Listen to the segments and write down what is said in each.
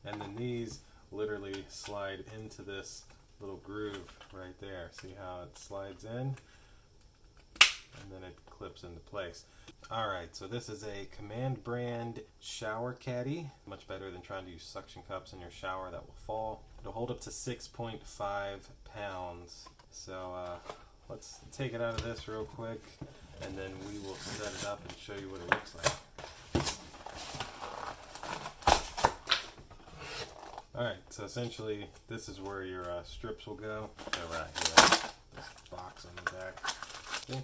And then these literally slide into this little groove right there. See how it slides in? And then it clips into place. Alright, so this is a Command brand shower caddy. Much better than trying to use suction cups in your shower that will fall. It'll hold up to 6.5 pounds. So let's take it out of this real quick, and then we will set it up and show you what it looks like. Alright, so essentially this is where your strips will go. They're right here. This box on the back. See?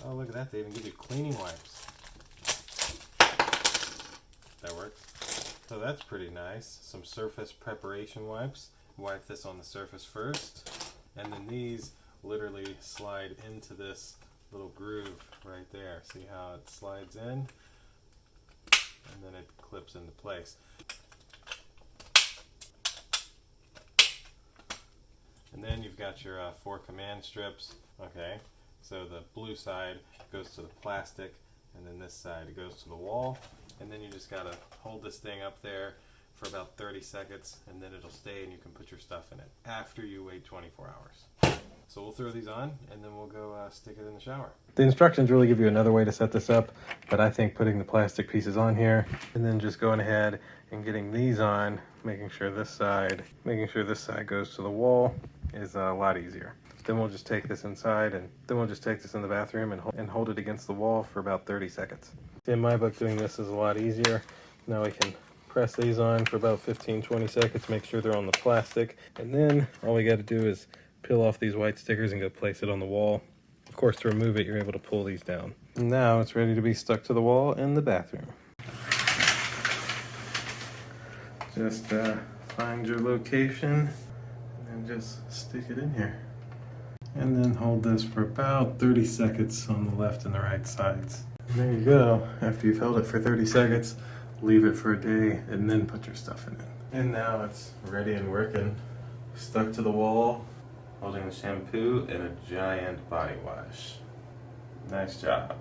Oh, look at that. They even give you cleaning wipes. That works. So that's pretty nice. Some surface preparation wipes. Wipe this on the surface first. And then these literally slide into this little groove right there. See how it slides in? And then it clips into place. And then you've got your 4 command strips. Okay, so the blue side goes to the plastic, and then this side goes to the wall. And then you just gotta hold this thing up there for about 30 seconds, and then it'll stay and you can put your stuff in it after you wait 24 hours. So we'll throw these on, and then we'll go stick it in the shower. The instructions really give you another way to set this up, but I think putting the plastic pieces on here, and then just going ahead and getting these on, making sure this side goes to the wall is a lot easier. Then we'll just take this inside, and then we'll just take this in the bathroom and hold it against the wall for about 30 seconds. In my book, doing this is a lot easier. Now we can press these on for about 15-20 seconds, make sure they're on the plastic, and then all we got to do is peel off these white stickers and go place it on the wall. Of course, to remove it, you're able to pull these down. And now it's ready to be stuck to the wall in the bathroom. Just find your location and just stick it in here. And then hold this for about 30 seconds on the left and the right sides. And there you go. After you've held it for 30 seconds, leave it for a day and then put your stuff in it. And now it's ready and working. Stuck to the wall, holding the shampoo and a giant body wash. Nice job.